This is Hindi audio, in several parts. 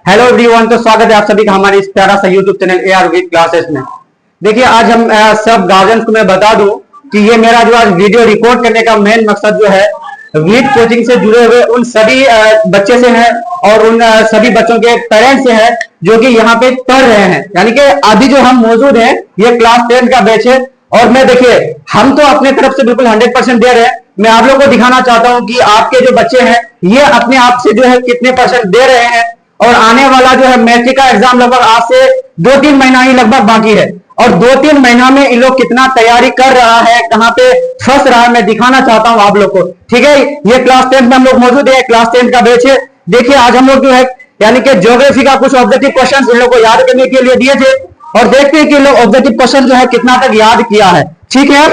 हेलो एवरीवन, तो स्वागत है आप सभी का हमारे इस प्यारा सा YouTube channel AR with classes में। देखिए, आज हम सब गार्जियंस को मैं बता दूं कि ये मेरा जो आज वीडियो रिकॉर्ड करने का मेन मकसद जो है वीट कोचिंग से जुड़े हुए उन सभी बच्चे से है और उन सभी बच्चों के पेरेंट्स से है जो कि यहाँ पे पढ़ रहे हैं। यानी कि अभी जो हम मौजूद हैं ये क्लास 10 का बैच है और मैं देखिए हम तो अपने तरफ से बिल्कुल 100% दे रहे हैं। मैं आप लोगों को दिखाना चाहता हूं कि आपके जो बच्चे हैं ये अपने आप से जो है कितने परसेंट दे रहे हैं। और आने वाला जो है मैट्रिक का एग्जाम लगभग आज से 2-3 महीना ही लगभग बाकी है और 2-3 महीना में इन लोग कितना तैयारी कर रहा है, कहां पे फंस रहा है, मैं दिखाना चाहता हूं आप लोग को। ठीक है, ये क्लास 10 में हम लोग मौजूद है, क्लास 10 का बैच है। देखिए, आज हम लोग जो है यानी कि ज्योग्राफी का कुछ ऑब्जेक्टिव क्वेश्चन इन लोग को याद करने के लिए दिए थे और देखते हैं कि लोग ऑब्जेक्टिव क्वेश्चन जो है कितना तक याद किया है। ठीक है,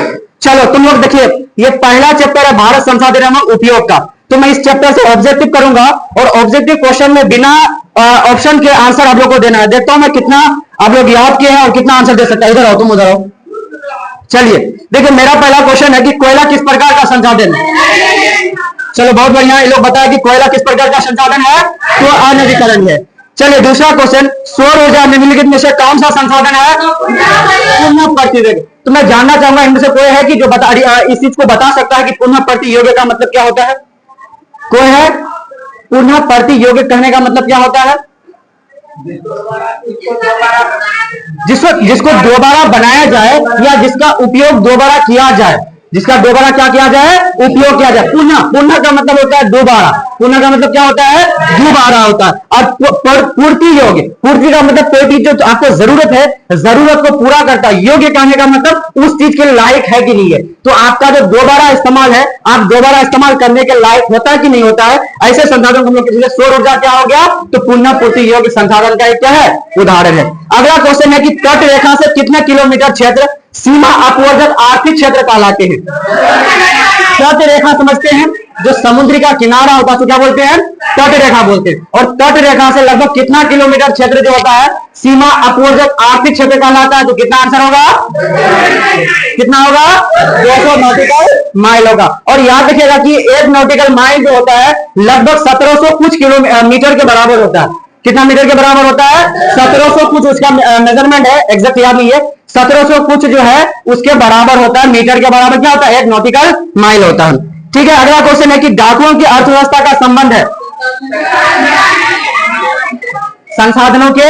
चलो तुम लोग देखिए, ये पहला चैप्टर है भारत संसाधन एवं उपयोग का। तो मैं इस चैप्टर से ऑब्जेक्टिव करूंगा और ऑब्जेक्टिव क्वेश्चन में बिना ऑप्शन के आंसर आप लोग को देना है। देखता हूं मैं कितना आप लोग याद किए हैं और कितना आंसर दे सकते हैं। इधर आओ, तुम उधर आओ। चलिए देखिए, मेरा पहला क्वेश्चन है कि कोयला किस प्रकार का संसाधन है। चलो बहुत बढ़िया, ये लोग बताया कि कोयला किस प्रकार का संसाधन है, तो अनवीकरणीय है। चलिए दूसरा क्वेश्चन, सौर ऊर्जा निम्नलिखित में से कौन सा संसाधन है, पुनः प्रतियोगी। तो मैं जानना चाहूंगा इनमें से कोई है कि जो बता इस चीज को बता सकता है कि पुनः प्रतियोगी का मतलब क्या होता है। कोई है? पुनः प्रतियोगी कहने का मतलब क्या होता है? जिसको दोबारा बनाया जाए या जिसका उपयोग दोबारा किया जाए, जिसका दोबारा क्या किया जाए, उपयोग किया जाए। पुनः, पुनः का मतलब होता है दोबारा, पुनः का मतलब क्या होता है, दोबारा होता है। और पूर्ति योग्य, पूर्ति का मतलब कोई चीज जो आपको जरूरत है, जरूरत को पूरा करता है। योग्य कहने का मतलब उस चीज के लायक है कि नहीं है। तो आपका जो दोबारा इस्तेमाल है, आप दोबारा इस्तेमाल करने के लायक होता है कि नहीं होता है, ऐसे संसाधन को हम लोग, सौर ऊर्जा क्या हो गया, तो पुनः पूर्ति योग्य संसाधन का एक क्या है, उदाहरण है। अगला क्वेश्चन है कि तट रेखा से कितने किलोमीटर क्षेत्र सीमा अपवर्जक आर्थिक क्षेत्र कहलाते हैं। तट रेखा समझते हैं, जो समुद्री का किनारा होता है तो क्या बोलते हैं, तट रेखा बोलते हैं। और तट रेखा से लगभग कितना किलोमीटर क्षेत्र जो होता है सीमा अपवर्जक आर्थिक क्षेत्र कहलाता है। तो कितना आंसर होगा, कितना होगा, 200 नॉटिकल माइल होगा। और याद रखिएगा कि एक नॉटिकल माइल जो होता है लगभग 1700 कुछ किलोमीटर के बराबर होता है। कितना मीटर के बराबर होता है, 1700 कुछ, उसका मेजरमेंट है, एग्जैक्ट याद नहीं है। 1700 कुछ जो है उसके बराबर होता है, मीटर के बराबर क्या होता है, एक नॉटिकल माइल होता है। ठीक है, अगला क्वेश्चन है कि डाकुओं की अर्थव्यवस्था का संबंध है संसाधनों के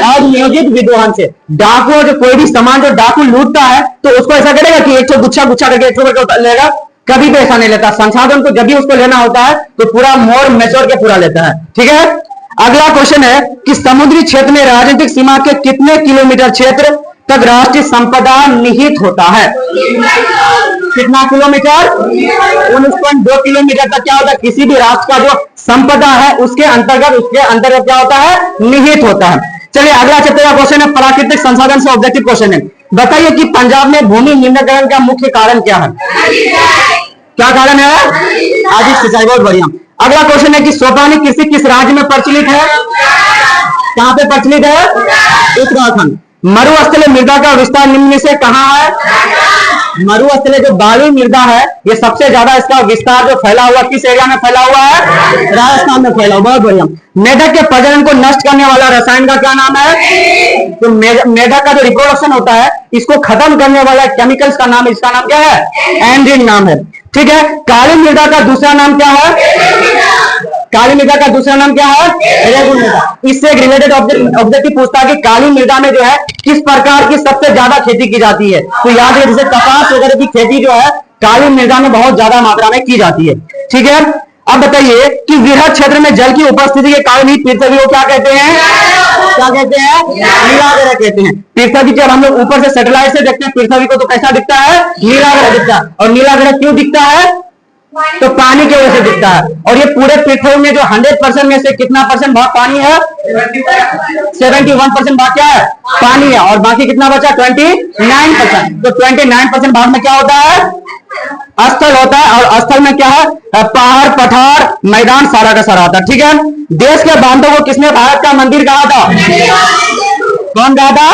अनियोजित विद्रोहन से। डाकू जो कोई भी सामान जो डाकू लूटता है तो उसको ऐसा करेगा कि एक गुच्छा गुच्छा करके एक करके लेगा, कभी भी ऐसा नहीं लेता। संसाधन को जब भी उसको लेना होता है तो पूरा मोड़ मेचोर के पूरा लेता है। ठीक है, अगला क्वेश्चन है कि समुद्री क्षेत्र में राजनीतिक सीमा के कितने किलोमीटर क्षेत्र तक राष्ट्रीय संपदा निहित होता है। कितना किलोमीटर, 19.2 किलोमीटर तक क्या होता है, किसी भी राष्ट्र का जो संपदा है उसके अंतर्गत क्या होता है, निहित होता है। चलिए अगला चैप्टर का क्वेश्चन है प्राकृतिक संसाधन से ऑब्जेक्टिव क्वेश्चन है। बताइए कि पंजाब में भूमि निम्नीकरण का मुख्य कारण क्या है। क्या कारण है, आदि सिंचाई। बहुत बढ़िया। अगला क्वेश्चन है कि सोपानी कृषि किस राज्य में प्रचलित है। कहां पे प्रचलित है, उत्तराखंड। मरुस्थलीय मृदा का विस्तार निम्न में से कहां है। मरुस्थलीय जो बालू मृदा है ये सबसे ज्यादा इसका विस्तार जो फैला हुआ किस एरिया में फैला हुआ है, राजस्थान में फैला हुआ। बहुत बढ़िया। मेढक के प्रजनन को नष्ट करने वाला रसायन का क्या नाम है। तो मेढक का जो रिप्रोडक्शन होता है इसको खत्म करने वाला केमिकल्स का नाम, इसका नाम क्या है, एंड्रीन नाम है। ठीक है, काली मृदा का दूसरा नाम क्या है, काली मृदा का दूसरा नाम क्या है, रेगुन मृदा। इससे एक रिलेटेड ऑब्जेक्टिव पूछता है कि काली मृदा में जो है किस प्रकार की सबसे ज्यादा खेती की जाती है। तो याद है जैसे कपास वगैरह की खेती जो है काली मृदा में बहुत ज्यादा मात्रा में की जाती है। ठीक है, अब बताइए कि वृहद क्षेत्र में जल की उपस्थिति के कारण ही पृथ्वी को क्या कहते हैं, क्या कहते हैं, नीला ग्रह कहते हैं। पृथ्वी जब हम लोग ऊपर से सैटेलाइट से देखते हैं पृथ्वी को तो कैसा दिखता है, नीला ग्रह दिखता है। और नीला ग्रह क्यों दिखता है, तो पानी की वजह से दिखता है। और ये पूरे पृथ्वी में जो 100% में से कितना परसेंट भाग पानी है, 71% भाग क्या है, पानी है। और बाकी कितना बचा, 29%। तो 29% भाग में क्या होता है, स्थल होता है। और स्थल में क्या है, पहाड़, पठार, मैदान सारा का सारा होता है। ठीक है, देश के बांधों को किसने भारत का मंदिर कहा था, कौन कहा था,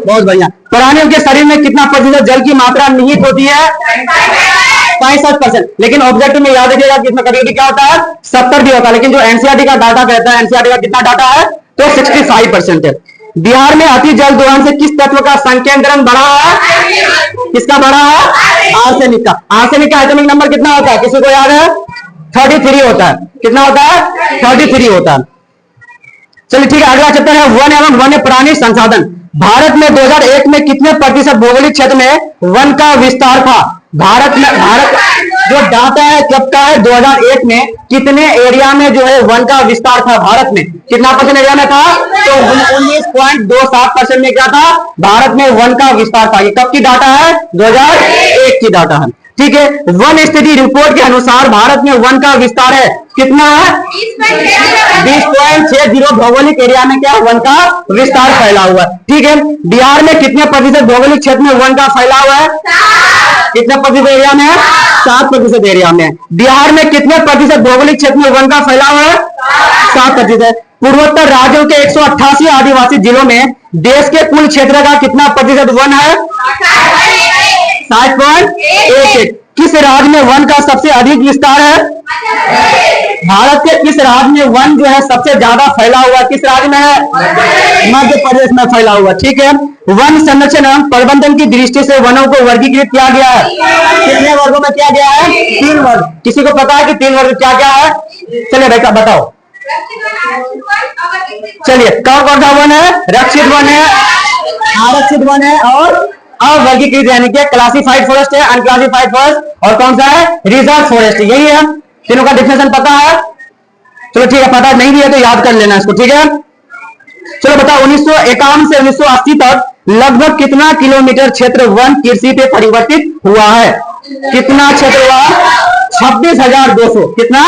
बहुत बढ़िया। प्राणियों के शरीर में कितना प्रतिशत जल की मात्रा निहित होती है, 65%। लेकिन ऑब्जेक्टिव में याद रखिएगा कि इसमें कभी कभी क्या होता है 70 भी होता है, लेकिन जो एनसीईआरटी का डाटा कहता है, एनसीईआरटी का कितना डाटा है तो 65% है। बिहार में अति जल दोहन से किस तत्व का संकेंद्रण बढ़ा है? किसका बढ़ा है? आर्सेनिक का। आर्सेनिक का एटॉमिक नंबर कितना होता है, किसी को याद है? 33 होता है। कितना होता है? 33 होता है। चलिए ठीक है, अगला चैप्टर है वन एवं वन्य प्राणी संसाधन। भारत में 2001 में कितने प्रतिशत भौगोलिक क्षेत्र में वन का विस्तार था? भारत जो डाटा है कब का है? 2001 में कितने एरिया में जो है वन का विस्तार था? भारत में कितना परसेंट एरिया में था? तो 19.27% में क्या था? भारत में वन का विस्तार था। ये कब की डाटा है? 2001 की डाटा है। ठीक है, वन स्थिति रिपोर्ट के अनुसार भारत में वन का विस्तार है कितना है? 20.60 भौगोलिक एरिया में क्या वन का विस्तार फैला हुआ है। ठीक है, बिहार में कितने प्रतिशत भौगोलिक क्षेत्र में वन का फैला हुआ है? कितने प्रतिशत एरिया में है? 7% एरिया में। बिहार में कितने प्रतिशत भौगोलिक क्षेत्र में वन का फैला हुआ है? 7%। पूर्वोत्तर राज्यों के 188 आदिवासी जिलों में देश के कुल क्षेत्र का कितना प्रतिशत वन है? 60.11। किस राज्य में वन का सबसे अधिक विस्तार है? भारत के किस राज्य में वन जो है सबसे ज्यादा फैला हुआ? किस राज्य में है? मध्य प्रदेश में फैला हुआ। ठीक है, वन संरक्षण एवं प्रबंधन की दृष्टि से वनों को वर्गीकृत किया गया है। कितने वर्गों में किया गया है? 3 वर्ग। किसी को पता है कि 3 वर्ग क्या क्या है? चलिए बेटा बताओ। चलिए कौन कौन सा वन है? रक्षित वन है, आरक्षित वन है और अवर्गीकृत यानी कि क्लासिफाइड फॉरेस्ट है, अनक्लासिफाइड फॉरेस्ट और कौन सा है? Reserve forest. यही है, तीनों का डिफिनेशन पता है? चलो ठीक है, पता नहीं भी है तो याद कर लेना इसको। ठीक है, चलो बताओ 1951 से 1980 तक लगभग कितना किलोमीटर क्षेत्र वन कृषि पे परिवर्तित हुआ है? कितना क्षेत्र हुआ? 26,200। कितना?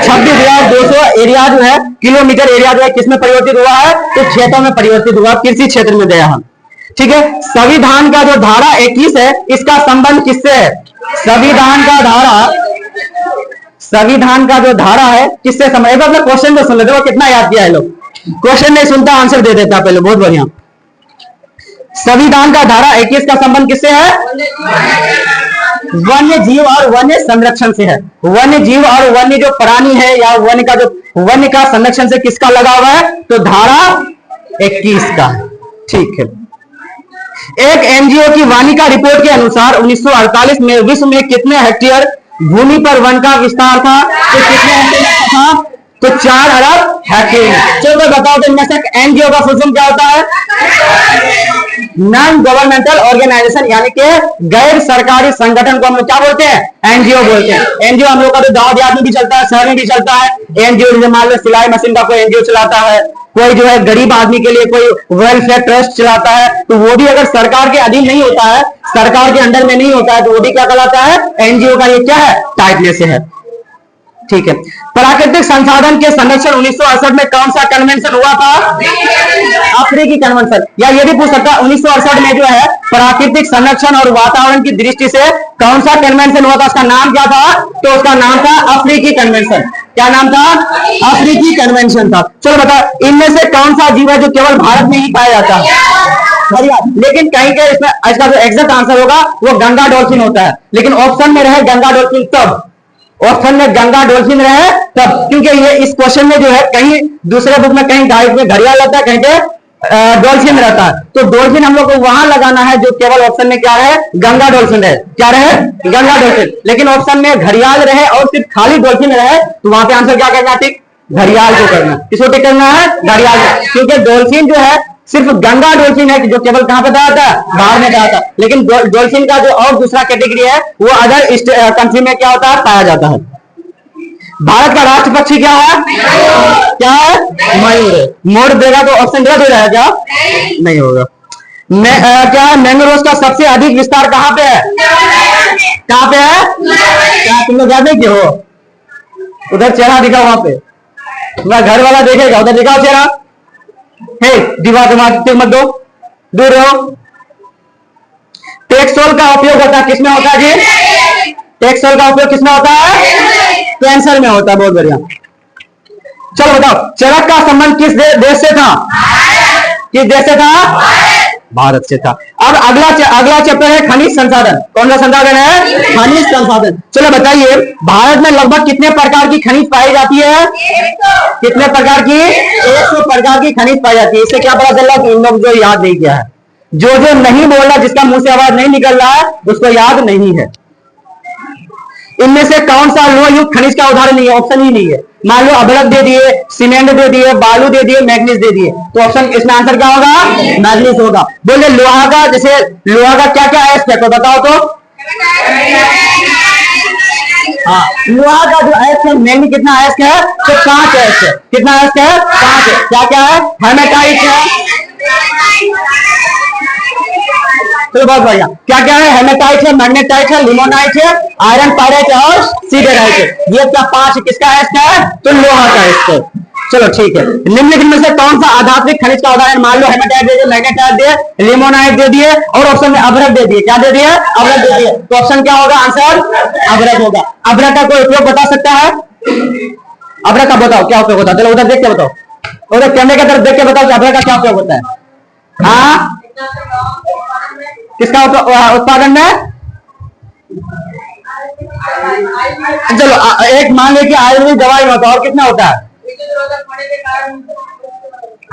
26,200 एरिया जो है, किलोमीटर एरिया जो है किसमें परिवर्तित हुआ है? तो क्षेत्रों में परिवर्तित हुआ, कृषि क्षेत्र में गया हम। ठीक है, संविधान का जो धारा 21 है इसका संबंध किससे है? संविधान का जो धारा है किससे संबंध? एक बार क्वेश्चन तो सुन लेते हो, कितना याद किया है लोग? क्वेश्चन नहीं सुनता आंसर दे देता पहले। बहुत बढ़िया। संविधान का धारा 21 का संबंध किससे है? वन्य जीव और वन्य संरक्षण से है। वन्य जीव और वन्य जो प्राणी है या वन्य का संरक्षण से किसका लगा हुआ है? तो धारा 21 का। ठीक है, एक एनजीओ की वानिका रिपोर्ट के अनुसार 1948 में विश्व में कितने हेक्टेयर भूमि पर वन का विस्तार था? तो कितने हेक्टेयर था? तो 4 अरब हेक्टेयर। चलो बताओ तो इनमें से एनजीओ का फुल फॉर्म क्या होता है? नॉन गवर्नमेंटल ऑर्गेनाइजेशन, यानी कि गैर सरकारी संगठन को हम लोग क्या बोलते हैं? एनजीओ बोलते हैं। एनजीओ हम लोग का तो गांव देहात में भी चलता है, शहर में भी चलता है। एनजीओ जैसे मान लो सिलाई मशीन का कोई एनजीओ चलाता है, कोई जो है गरीब आदमी के लिए कोई वेलफेयर ट्रस्ट चलाता है, तो वो भी अगर सरकार के अधीन नहीं होता है, सरकार के अंडर में नहीं होता है, तो वो भी क्या कहलाता है? एनजीओ का ये क्या है? टाइप में से है। ठीक है, प्राकृतिक संसाधन के संरक्षण 1968 में कौन सा कन्वेंशन हुआ था? अफ्रीकी कन्वेंशन। या ये भी पूछ सकता है 1968 में जो है प्राकृतिक संरक्षण और वातावरण की दृष्टि से कौन सा कन्वेंशन हुआ था? उसका नाम क्या था? तो उसका नाम था अफ्रीकी कन्वेंशन। क्या नाम था? अफ्रीकी कन्वेंशन था। चलो बताओ इनमें से कौन सा जीव है जो केवल भारत में ही पाया जाता है? लेकिन कहीं के इसमें इसका जो एग्जैक्ट आंसर होगा वो गंगा डॉल्फिन होता है। लेकिन ऑप्शन में रहे गंगा डॉल्फिन तब, ऑप्शन में गंगा डॉल्फिन रहे तब, क्योंकि ये इस क्वेश्चन में जो है कहीं दूसरे बुक में कहीं गाइड में घड़ियाल रहता है, कहीं पे डॉल्फिन रहता है। तो डॉल्फिन हम लोग को वहां लगाना है जो केवल ऑप्शन में क्या रहे? गंगा डॉल्फिन रहे। क्या रहे? गंगा डॉल्फिन। लेकिन ऑप्शन में घड़ियाल रहे और सिर्फ खाली डॉल्फिन रहे तो वहां पे आंसर क्या करना? टिक घड़ियाल को करना। किसको टिक करना है? घड़ियाल, क्योंकि डॉल्फिन जो है सिर्फ गंगा डॉल्फिन है जो केवल कहां पे आता है? बाहर में आता है। लेकिन डॉल्फिन का जो और दूसरा कैटेगरी है वो अदर कंट्री में क्या होता है? पाया जाता है। भारत का राष्ट्र पक्षी क्या है? क्या है? मयूर है। मोर देगा तो ऑप्शन दे रहा है क्या? नहीं होगा। क्या है? मैंग्रोव का सबसे अधिक विस्तार कहां पे है? कहां पे है? क्या तुम लोग जाते क्यों हो? उधर चेहरा दिखा, वहां पे मैं घर वाला देखेगा, उधर दिखाओ चेहरा। हे दीवार मत दो, दूर रहो। टेक्सोल का उपयोग होता है किसमें होता है जी? टेक्सोल का उपयोग किसमें होता है? कैंसर में होता है। बहुत बढ़िया। चलो बताओ चरक का संबंध किस देश से था? किस देश से था? भारत से था। अब अगला चैप्टर है खनिज संसाधन। कौन सा संसाधन है? खनिज संसाधन। चलो बताइए, भारत में लगभग कितने प्रकार की खनिज पाई जाती है? कितने प्रकार की? 100 प्रकार की खनिज पाई जाती है। इससे क्या पता चल रहा है कि इन लोग जो याद नहीं किया है, जो नहीं बोल रहा, जिसका मुंह से आवाज नहीं निकल रहा है, उसको याद नहीं है। इनमें से कौन सा लोह युक्त खनिज का उदाहरण नहीं है? ऑप्शन ही नहीं है। मान लो अभ्रक दे दिए, सीमेंट दे दिए, बालू दे दिए, मैग्नीज दे दिए, तो ऑप्शन इसमें आंसर क्या होगा? मैग्नीज होगा। बोले लोहा का, जैसे लोहा का क्या क्या एस्पेक्ट है बताओ तो। हाँ, लोहा का जो एस्क है मेनली कितना एस्क है? तो 5 एस्क है। कितना एस्क है? 5 है। क्या क्या है? हेमेटाइट है। तो बहुत बढ़िया। क्या क्या है? हेमेटाइट है, मैग्नेटाइट है, लिमोनाइट है, आयरन पायराइट है और सीडेराइट है। ये क्या 5 किसका एस्क है? तो लोहा का एस्क है। चलो ठीक है। निम्नलिखित में से कौन सा आधात्मिक खनिज का उदाहरण? मान लो हेमेटाइट दे दिए, मैग्नेटाइट दे, लिमोनाइट दे दिए और ऑप्शन में अभ्रक दे दिए। क्या दे दिए? अभ्रक दे दिए। तो ऑप्शन क्या होगा? आंसर अभ्रक होगा। अभ्रक का कोई उपयोग बता सकता है? अभ्रक का बताओ क्या उपयोग होता है? चलो उधर देख के बताओ, उधर कैमरे की तरफ देख के बताओ कि अभ्रक का क्या उपयोग होता है। हाँ, किसका उत्पादन में? चलो एक मान ले कि आयुर्वेदिक दवाई में होता है और कितना होता है?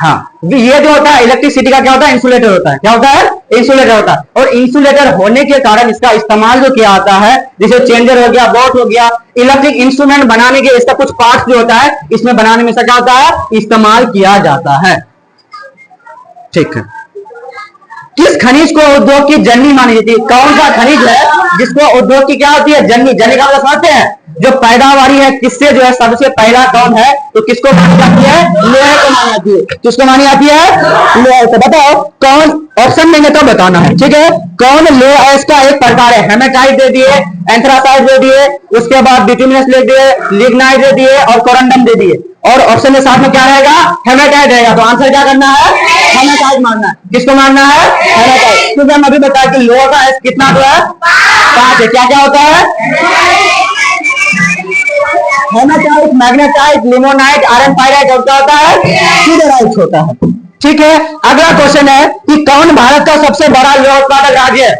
हाँ, ये जो होता है इलेक्ट्रिसिटी का क्या होता है? इंसुलेटर होता है। क्या होता है? इंसुलेटर होता है। और इंसुलेटर होने के कारण इसका इस्तेमाल जो किया जाता है, जैसे चेंजर हो गया, बोट हो गया, इलेक्ट्रिक इंस्ट्रूमेंट बनाने के इसका कुछ पार्ट जो होता है, इसमें बनाने में क्या होता है? इस्तेमाल किया जाता है। ठीक है। किस खनिज को उद्योग की जननी मानी जाती है? कौन सा खनिज है जिसको उद्योग की क्या होती है? जननी। जननी का मतलब समझते हैं? जो पैदावारी है, किससे जो है सबसे पहला कौन है? तो किसको मानी जाती है? लोहे को मानी जाती है। किसको मानी जाती है? लोहे को। बताओ कौन? ऑप्शन देंगे तो बताना है, ठीक है। कौन लोहा इसका एक प्रकार है? हेमेटाइट दे दिए, एंथ्रासाइट दे दिए, उसके बाद बिटुमिनस दे दिए, लिग्नाइट दे दिए और कोरंडम दे दिए। और ऑप्शन के साथ में क्या रहेगा? हेमेटाइट रहेगा। तो आंसर क्या करना है? हेमेटाइट मानना है। किसको मानना है? हेमेटाइट। क्योंकि हम अभी बताया कि लोहा का एस कितना जो है? 5 है। क्या क्या होता है? Hematite, magnetite, limonite, iron pyrite और क्या होता है? सीडेराइट होता है। ठीक है। अगला क्वेश्चन है कि कौन भारत का सबसे बड़ा लोह उत्पादक राज्य है?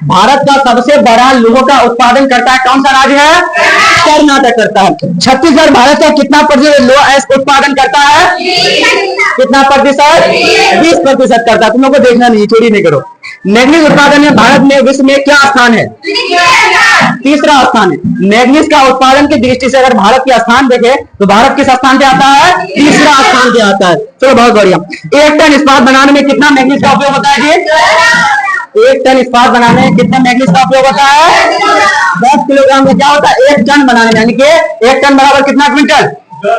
भारत का सबसे बड़ा लोह का उत्पादन करता है कौन सा राज्य है? कर्नाटक करता है। छत्तीसगढ़ भारत का कितना प्रतिशत लोह उत्पादन करता है? कितना प्रतिशत? 20% करता है। तुम लोग को देखना नहीं, चोरी नहीं करो। मैग्नीज उत्पादन में भारत में विश्व में क्या स्थान है? तीसरा स्थान है। मैग्नीज का उत्पादन की दृष्टि से अगर भारत के स्थान देखे तो भारत किस स्थान पे आता है? तीसरा स्थान पे आता है। चलो बहुत बढ़िया। 1 टन इस्पात बनाने में कितना मैग्नीज का उपयोग होता है जी? 1 टन इस्पात बनाने में कितना मैग्नीज का उपयोग होता है? 10 किलोग्राम में क्या होता है? 1 टन बनाने में, यानी कि 1 टन बराबर कितना क्विंटल?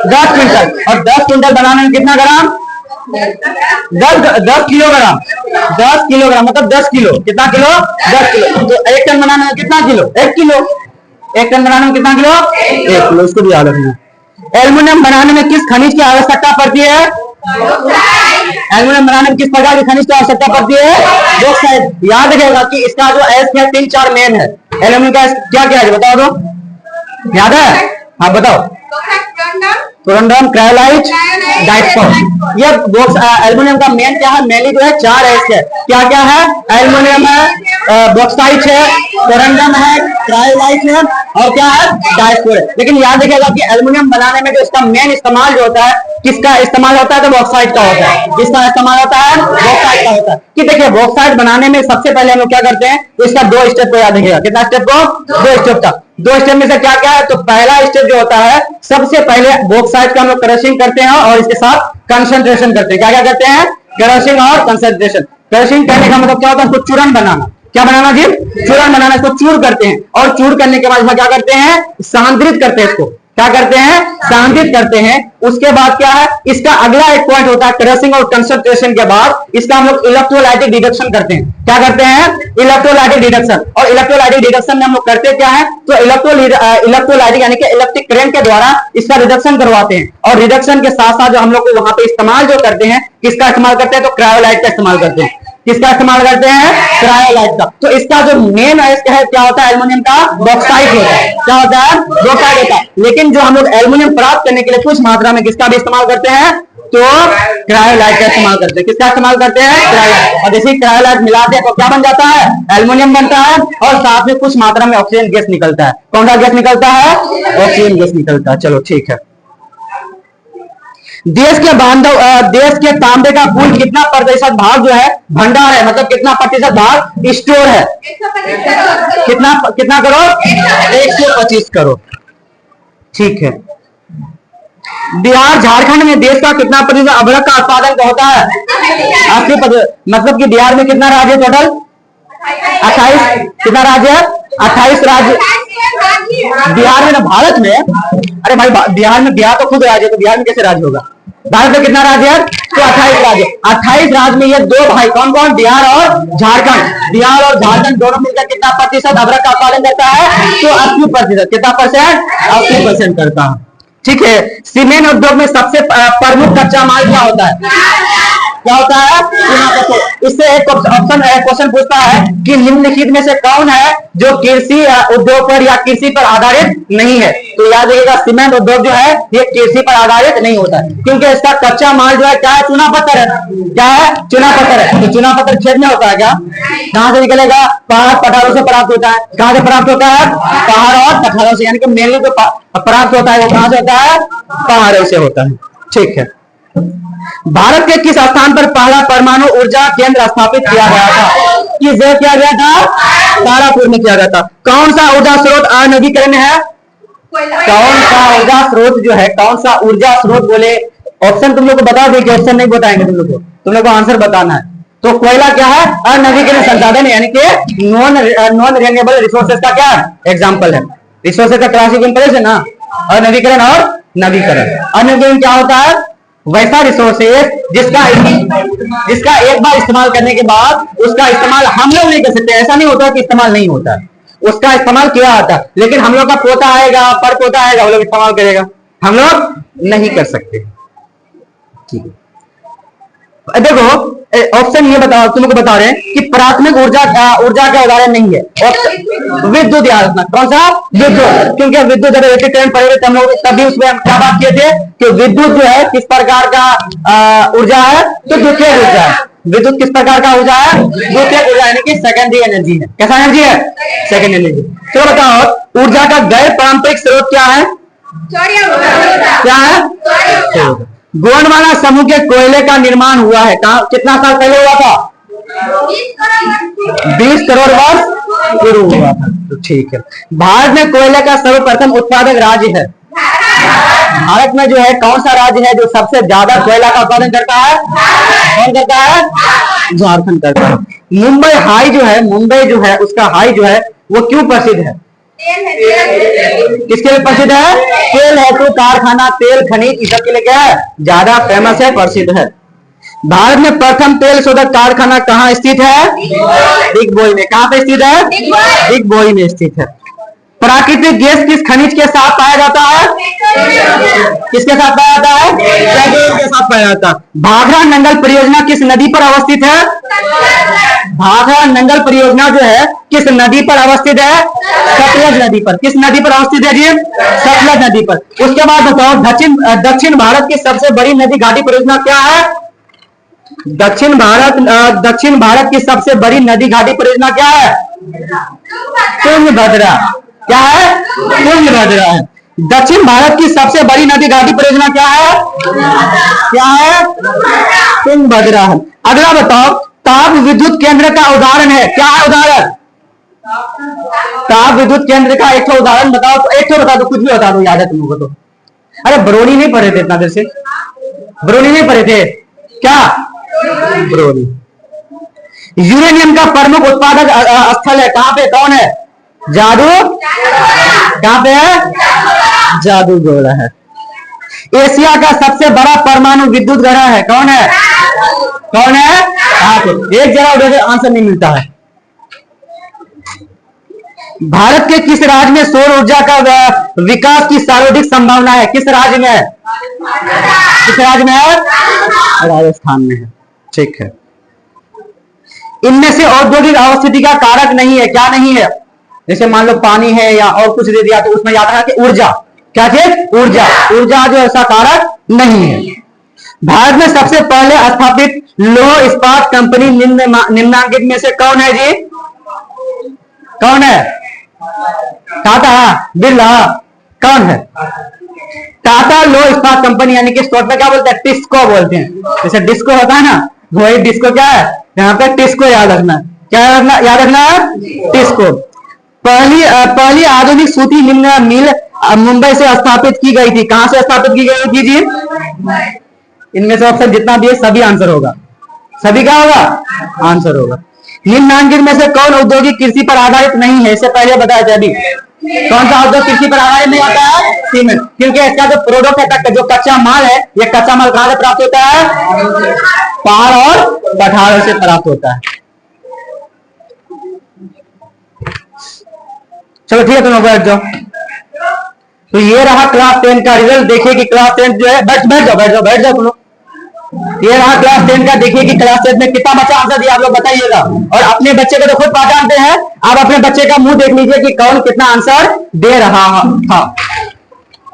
10 क्विंटल। और 10 क्विंटल बनाने में कितना ग्राम? 10 किलोग्राम। 10 किलोग्राम मतलब 10 किलो। कितना किलो? 10 किलो। तो 1 टन बनाने में कितना किलो? 1 किलो। 1 टन बनाने में कितना किलो? 1 किलो। इसको भी याद रखना। एल्युमिनियम बनाने में किस खनिज की आवश्यकता पड़ती है? एल्युमिनियम बनाने में किस प्रकार की खनिज की आवश्यकता पड़ती है? बॉक्साइट। याद रखेगा कि इसका जो एस है 3-4 मेन है। एल्युमिनियम का क्या क्या है बताओ तो। याद है? हाँ बताओ। Corundum, cryolite, diaspore. ये एल्युमिनियम का मेन क्या है? मेनली जो है 4 एस है। क्या क्या है? एल्युमिनियम है, बॉक्साइट है, कोरंडम है, क्रायोलाइट है और क्या है? डाइस्पॉट है। लेकिन याद रखिएगा कि एल्युमिनियम बनाने में जो इसका मेन इस्तेमाल जो होता है, किसका इस्तेमाल होता है? तो बॉक्साइट का होता है। किसका इस्तेमाल होता है? बॉक्साइट का होता है। कि देखिए बॉक्साइट बनाने में सबसे पहले हम लोग क्या करते हैं? तो इसका 2 स्टेप को याद रखिएगा। कितना स्टेप को? 2 स्टेप का। 2 स्टेप में से क्या क्या है? तो पहला स्टेप जो होता है, सबसे पहले बॉक्साइट का हम लोग क्रशिंग करते हैं और इसके साथ कंसंट्रेशन करते हैं। क्या क्या करते हैं? क्रशिंग और कंसंट्रेशन। क्रशिंग करने का मतलब क्या होता है? इसको चूर्ण बनाना। क्या बनाना जी? चूर्ण बनाना। इसको चूर करते हैं और चूर करने के बाद क्या करते हैं? सांद्रित करते हैं। इसको क्या करते हैं? सांद्रित करते हैं। उसके बाद क्या है? इसका अगला एक पॉइंट होता है क्रशिंग और कंसंट्रेशन के बाद इसका हम लोग इलेक्ट्रोलाइटिक डिडक्शन करते हैं। क्या करते हैं? Electrolytic deduction. और इलेक्ट्रोलाइटिक डिडक्शन में हम लोग करते क्या है? तो इलेक्ट्रोलाइटिक यानी कि इलेक्ट्रिक करंट के द्वारा इसका रिडक्शन करवाते हैं। और रिडक्शन के साथ साथ जो हम लोग वहां पे इस्तेमाल जो करते हैं, किसका इस्तेमाल करते हैं? तो क्रायोलाइट का इस्तेमाल करते हैं। किसका इस्तेमाल करते हैं? क्रायोलाइट का। तो इसका जो मेन है क्या होता है? एल्युमिनियम का बॉक्साइट होता है। क्या होता है? बॉक्साइट होता है। लेकिन जो हम लोग एल्युमिनियम प्राप्त करने के लिए कुछ मात्रा में किसका भी इस्तेमाल करते हैं? तो क्रायोलाइट का इस्तेमाल करते हैं। किसका इस्तेमाल करते हैं? क्रायोलाइट। और जैसे क्रायोलाइट मिलाते हैं तो क्या बन जाता है? एल्युमिनियम बनता है और साथ में कुछ मात्रा में ऑक्सीजन गैस निकलता है। कौन सा गैस निकलता है? ऑक्सीजन गैस निकलता है। चलो ठीक है। देश के तांबे का कुल कितना प्रतिशत भाग जो है भंडार है, मतलब कितना प्रतिशत भाग स्टोर है? कितना करोड़? 125 करोड़। ठीक है। बिहार झारखंड में देश का कितना प्रतिशत अदरक का उत्पादन होता है? 80%। मतलब कि बिहार में कितना राज्य है टोटल? 28। कितना राज्य है? 28 राज्य बिहार में ना, भारत में। अरे भाई बिहार में, बिहार तो खुद राज्य है, तो बिहार में कैसे राज्य होगा? भारत में कितना राज्य है? तो 28 राज्य। 28 राज्य में ये दो भाई कौन कौन? बिहार और झारखंड। बिहार और झारखंड दोनों मिलकर कितना प्रतिशत अदरक का उत्पादन करता है? तो 80%। कितना परसेंट? 80% करता है। ठीक है। सीमेंट उद्योग में सबसे प्रमुख कच्चा माल क्या होता है? क्या होता है? चूना पत्थर। इससे एक ऑप्शन क्वेश्चन पूछता है कि निम्नलिखित में से कौन है जो कृषि उद्योग पर या कृषि पर आधारित नहीं है? तो याद रखिएगा, सीमेंट उद्योग जो है ये कृषि पर आधारित नहीं होता है, क्योंकि इसका कच्चा माल जो है क्या है? चूना पत्थर है। क्या है? चूना पत्थर है। तो चूना पत्थर खेत में होता है क्या? कहां से निकलेगा? पहाड़ पठारों से प्राप्त होता है। कहां से प्राप्त होता है? पहाड़ और पठारों से। यानी कि मेनली जो प्राप्त होता है वो कहां से होता है? पहाड़ों से होता है। ठीक है। भारत के किस स्थान पर पहला परमाणु ऊर्जा केंद्र स्थापित किया गया था? किस जगह किया गया था? तारापुर में किया गया था। कौन सा ऊर्जा स्रोत अनवीकरण है? कौन सा ऊर्जा स्रोत जो है, कौन सा ऊर्जा स्रोत बोले? ऑप्शन तुम लोग को बता दें कि ऑप्शन नहीं बताएंगे तुम लोग को आंसर बताना है। तो कोयला क्या है? अनवीकरण संसाधन, यानी कि नॉन रिन्यूएबल रिसोर्सेज का क्या एग्जाम्पल है? रिसोर्सेज का क्लासिफिकेशन है ना, अनवीकरण और नवीकरण। अनवीकरण क्या होता है? वैसा रिसोर्सेज जिसका एक बार इस्तेमाल करने के बाद उसका इस्तेमाल हम लोग नहीं कर सकते। ऐसा नहीं होता कि इस्तेमाल नहीं होता, उसका इस्तेमाल किया जाता है, लेकिन हम लोग का पोता आएगा, पर पोता आएगा, वो लोग इस्तेमाल करेगा, हम लोग नहीं कर सकते। ठीक है। देखो ऑप्शन ये बताओ, तुम लोग बता रहे हैं कि प्राथमिक ऊर्जा का उदाहरण नहीं है। विद्युत याद रखना। कौन सा? विद्युत। क्योंकि विद्युत जब इलेक्ट्रिक करंट पड़े थे हम लोग, तभी उसमें हम क्या बात किए थे कि विद्युत जो है किस प्रकार का ऊर्जा है? तो द्वितीय ऊर्जा है। विद्युत किस प्रकार का ऊर्जा है? द्वितीय ऊर्जा, यानी कि सेकेंडरी एनर्जी है। कैसा एनर्जी है? Second energy. चलो बताओ, ऊर्जा का गैर पारंपरिक स्रोत क्या है? क्या है? गोंडवाना समूह के कोयले का निर्माण हुआ है कितना साल पहले हुआ था? 20 करोड़ वर्ष पूर्व हुआ था। तो ठीक है। भारत में कोयले का सर्वप्रथम उत्पादक राज्य है? भारत में जो है कौन सा राज्य है जो सबसे ज्यादा कोयला का उत्पादन करता है? कौन करता है? झारखंड करता है। मुंबई हाई जो है, मुंबई जो है उसका हाई जो है वो क्यों प्रसिद्ध है? किसके लिए प्रसिद्ध है? तेल है, तो कारखाना, तेल खनिज इस सब के लिए क्या है? ज्यादा फेमस है, प्रसिद्ध है। भारत में प्रथम तेल शोधक कारखाना कहाँ स्थित है? दिग्बोई में। कहाँ पे स्थित है? दिग्बोई में स्थित है। प्राकृतिक गैस किस खनिज के साथ पाया जाता है? किसके साथ पाया जाता है? पेट्रोल के साथ पाया जाता है। भाखड़ा नंगल परियोजना किस नदी पर अवस्थित है? भाखड़ा नंगल परियोजना जो है किस नदी पर अवस्थित है? सतलज नदी पर। किस नदी पर अवस्थित है जी? सतलज नदी पर। उसके बाद बताओ, दक्षिण भारत की सबसे बड़ी नदी घाटी परियोजना क्या है? दक्षिण भारत की सबसे बड़ी नदी घाटी परियोजना क्या है? तुंगभद्रा। क्या है? तुंगभद्रा है। दक्षिण भारत की सबसे बड़ी नदी घाटी परियोजना क्या है? क्या है? तुंगभद्रा है। अगला बताओ, ताप विद्युत केंद्र का उदाहरण है? क्या है उदाहरण? ताप विद्युत केंद्र का एक उदाहरण बताओ। तो एक बता दो, कुछ भी बता दो, याद है तुम लोगों को तो। अरे बरौनी नहीं पढ़े थे इतना देर से? बरौनी नहीं पढ़े थे क्या? बरौनी। यूरेनियम का प्रमुख उत्पादक स्थल है कहां पे? कौन है? जादू। कहां पे है? जादूगोड़ा है। एशिया का सबसे बड़ा परमाणु विद्युत ग्रह है? कौन है? कौन है? एक जगह उधर आंसर नहीं मिलता है। भारत के किस राज्य में सौर ऊर्जा का विकास की सर्वाधिक संभावना है? किस राज्य में है? किस राज्य में है? राजस्थान में है। ठीक है। इनमें से औद्योगिक अवस्थिति का कारक नहीं है? क्या नहीं है? जैसे मान लो पानी है या और कुछ दे दिया तो उसमें याद है कि ऊर्जा। क्या चीज? ऊर्जा। ऊर्जा जो ऐसा कारक नहीं है। भारत में सबसे पहले स्थापित लौह इस्पात कंपनी निम्नांकित में से कौन है जी? कौन है? टाटा, बिरला, कौन है? टाटा लौह इस्पात कंपनी, यानी कि शॉर्ट में क्या बोलते हैं? टिस्को बोलते हैं। जैसे डिस्को होता है ना, वही डिस्को क्या है? यहाँ पे टिस्को याद रखना। क्या याद रखना है? टिस्को। पहली आधुनिक सूती मिल मुंबई से स्थापित की गई थी। कहां से स्थापित की गई थी जी? इनमें से ऑप्शन जितना भी है सभी आंसर होगा। सभी क्या होगा? आंसर होगा। निम्नांकित में से कौन औद्योगिक कृषि पर आधारित नहीं है? इससे पहले बताया था अभी। कौन सा औद्योगिक कृषि पर आधारित नहीं होता है? सीमेंट। क्योंकि इसका जो प्रोडक्ट है, जो कच्चा माल है, ये कच्चा माल कहां से प्राप्त होता है? पहाड़ और पठारों से प्राप्त होता है। चलो ठीक है, तुम बैठ जाओ। तो ये रहा क्लास 10 का रिजल्ट। देखिए कि क्लास 10 जो है, बैठ जाओ तुम लोग। ये रहा क्लास 10 का। देखिए कि क्लास 10 में कितना बच्चा आंसर दिया, आप लोग बताइएगा। और अपने बच्चे को तो खुद पहचानते हैं, आप अपने बच्चे का मुंह देख लीजिए कि कौन कितना आंसर दे रहा था।